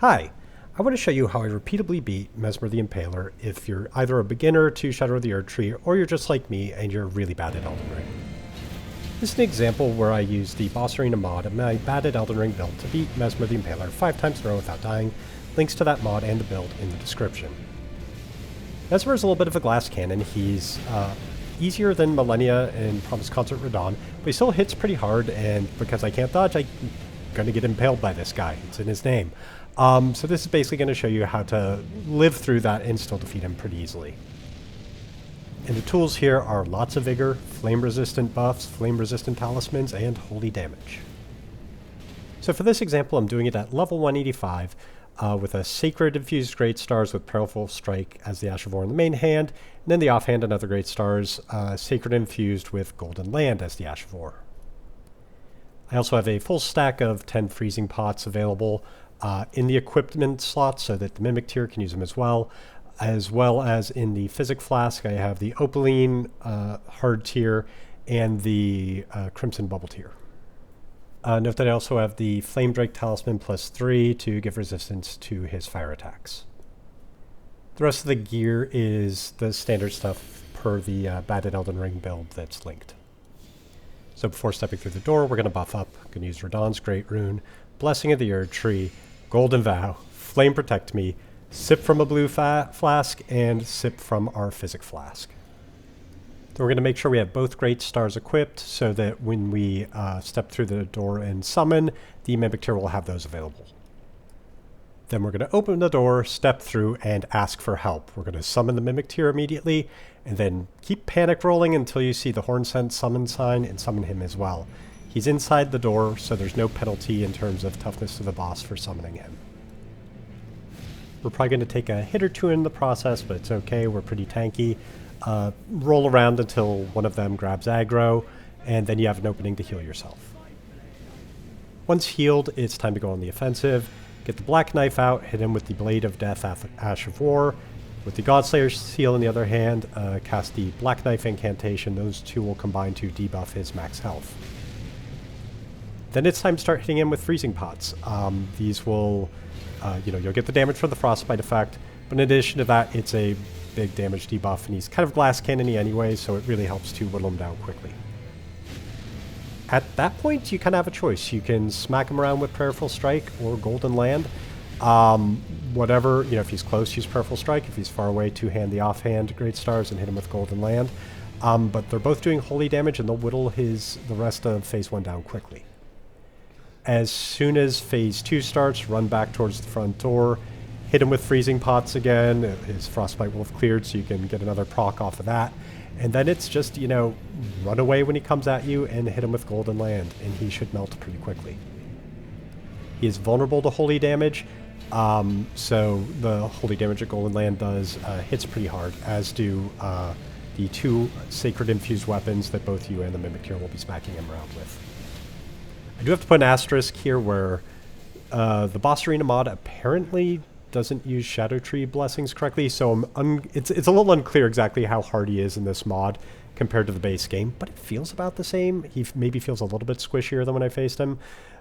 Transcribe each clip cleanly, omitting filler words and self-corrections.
Hi, I want to show you how I repeatably beat Messmer the Impaler if you're either a beginner to Shadow of the Erdtree or you're just like me and you're really bad at Elden Ring. This is an example where I used the Boss Arena mod of my bad at Elden Ring build to beat Messmer the Impaler 5 times in a row without dying. Links to that mod and the build in the description. Messmer is a little bit of a glass cannon. He's easier than Millennia and Promised Concert Radon, but he still hits pretty hard, and because I can't dodge, I'm going to get impaled by this guy. It's in his name. So this is basically going to show you how to live through that and still defeat him pretty easily. And the tools here are lots of vigor, flame-resistant buffs, flame-resistant talismans, and holy damage. So for this example, I'm doing it at level 185 with a Sacred Infused Great Stars with Prayerful Strike as the Ash of War in the main hand, and then the offhand another Great Stars, Sacred Infused with Golden Land as the Ash of War. I also have a full stack of 10 freezing pots available in the equipment slot so that the Mimic tier can use them as well as in the Physic Flask. I have the Opaline hard tier and the Crimson Bubble tier. Note that I also have the Flame Drake Talisman +3 to give resistance to his fire attacks. The rest of the gear is the standard stuff per the Bad at Elden Ring build that's linked. So before stepping through the door, we're going to buff up. I'm going to use Radon's Great Rune, Blessing of the Erdtree, Golden Vow, Flame Protect Me, sip from a blue flask, and sip from our Physic Flask. Then we're going to make sure we have both Great Stars equipped so that when we step through the door and summon, the Mimic tier will have those available. Then we're going to open the door, step through, and ask for help. We're going to summon the Mimic tier immediately, and then keep panic rolling until you see the Hornsent summon sign and summon him as well. He's inside the door, so there's no penalty in terms of toughness to the boss for summoning him. We're probably going to take a hit or two in the process, but it's okay, we're pretty tanky. Roll around until one of them grabs aggro, and then you have an opening to heal yourself. Once healed, it's time to go on the offensive. Get the Black Knife out, hit him with the Blade of Death, Ash of War. With the Godslayer Seal in the other hand, cast the Black Knife Incantation. Those two will combine to debuff his max health. Then it's time to start hitting him with Freezing Pots. These will, you'll get the damage from the Frostbite effect, but in addition to that, it's a big damage debuff, and he's kind of glass cannon-y anyway, so it really helps to whittle him down quickly. At that point, you kind of have a choice. You can smack him around with Prayerful Strike or Golden Land. Whatever, if he's close, use Prayerful Strike. If he's far away, two-hand the offhand Great Stars and hit him with Golden Land. But they're both doing holy damage, and they'll whittle the rest of Phase 1 down quickly. As soon as Phase 2 starts, run back towards the front door, hit him with Freezing Pots again. His Frostbite will have cleared, so you can get another proc off of that. And then it's just, run away when he comes at you and hit him with Golden Land, and he should melt pretty quickly. He is vulnerable to holy damage, so the holy damage that Golden Land does hits pretty hard, as do the two Sacred Infused weapons that both you and the Mimic tier will be smacking him around with. I do have to put an asterisk here where the Boss Arena mod apparently doesn't use Shadow Tree blessings correctly, so it's a little unclear exactly how hard he is in this mod compared to the base game, but it feels about the same. He maybe feels a little bit squishier than when I faced him,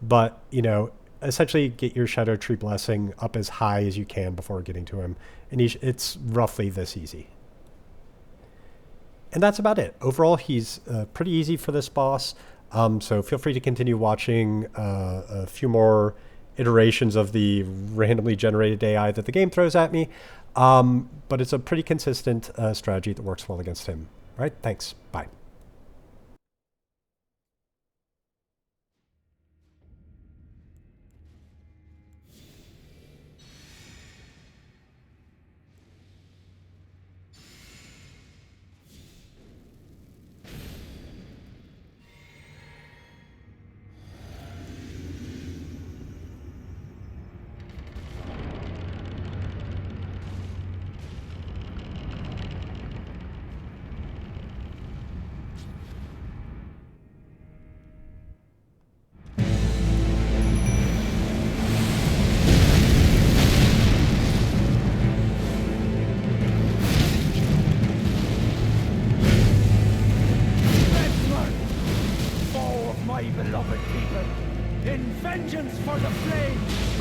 but, essentially get your Shadow Tree blessing up as high as you can before getting to him, and it's roughly this easy. And that's about it. Overall, he's pretty easy for this boss, so feel free to continue watching a few more iterations of the randomly generated AI that the game throws at me, but it's a pretty consistent strategy that works well against him. All right, thanks. Bye.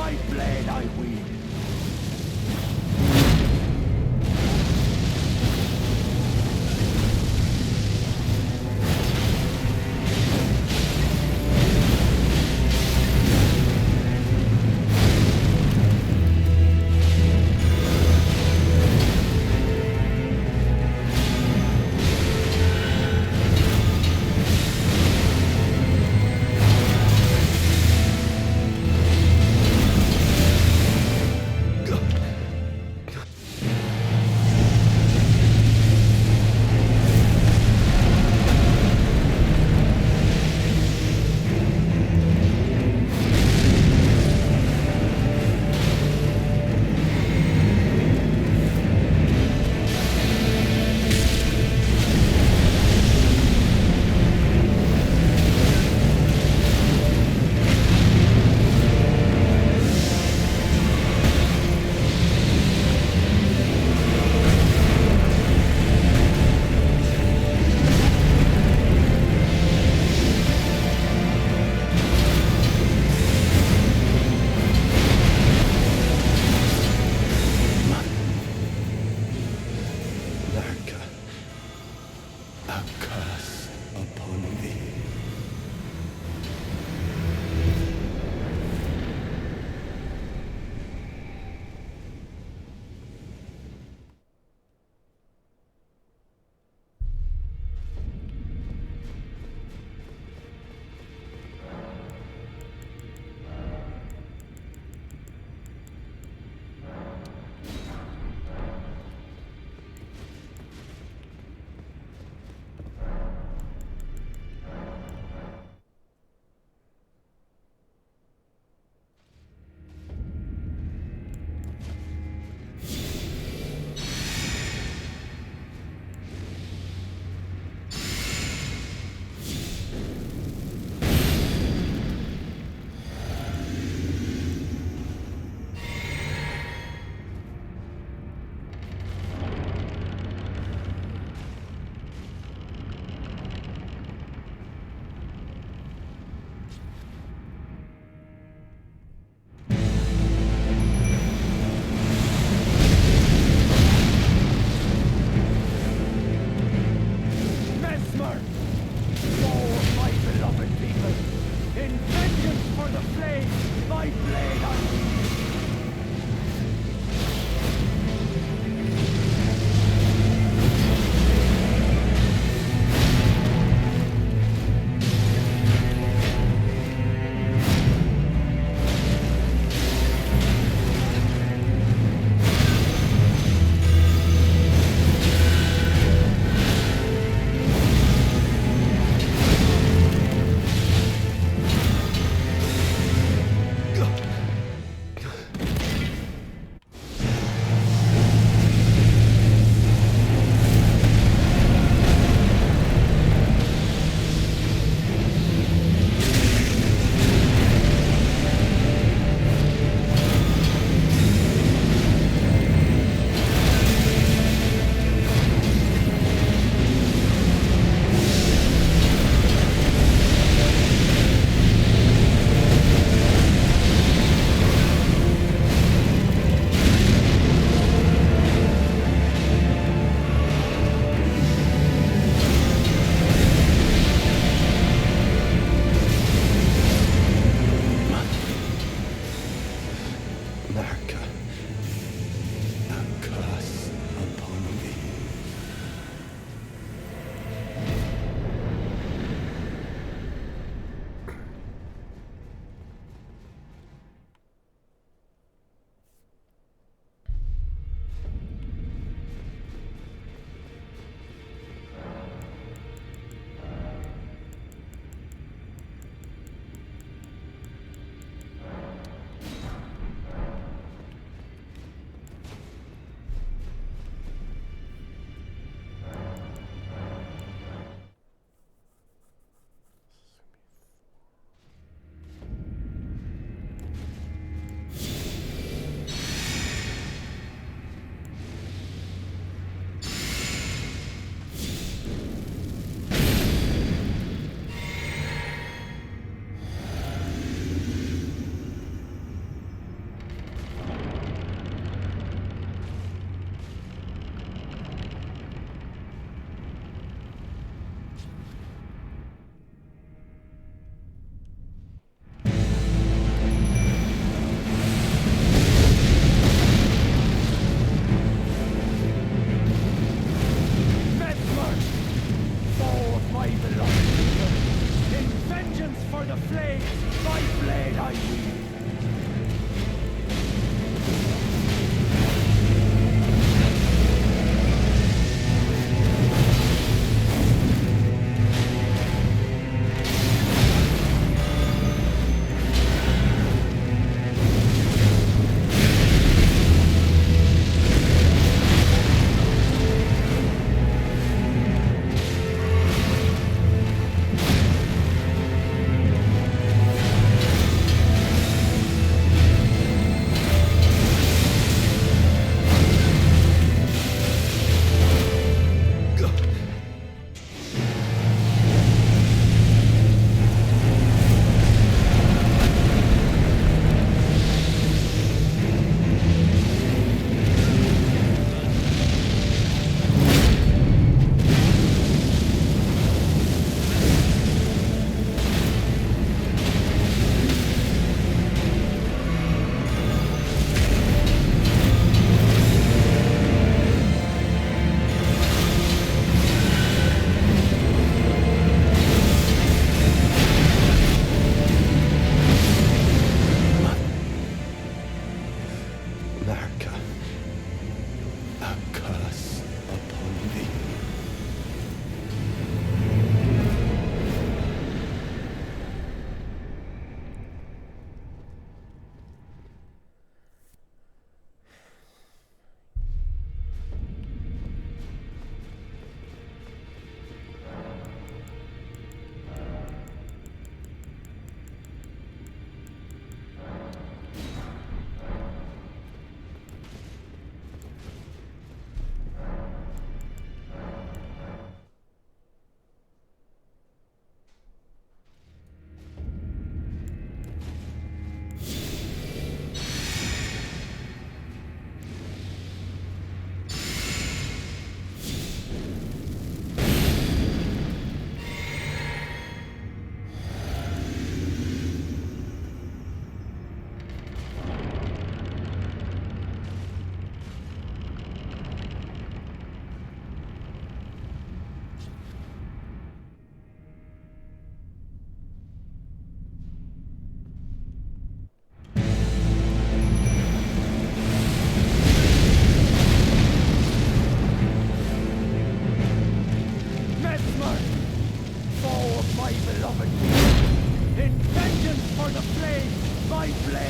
my blade I wield.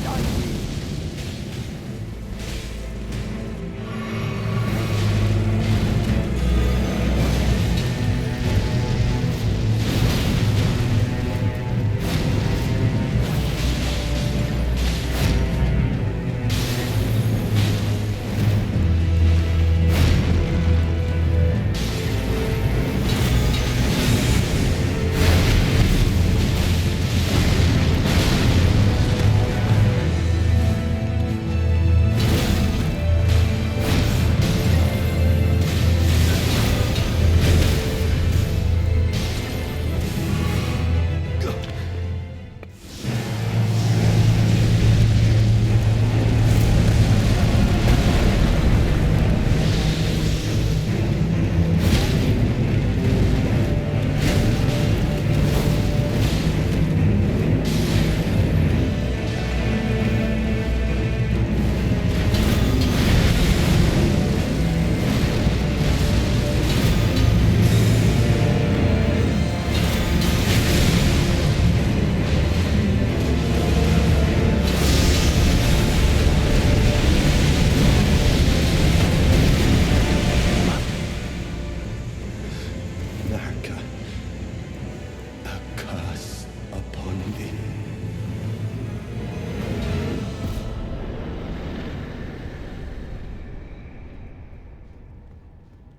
side are you?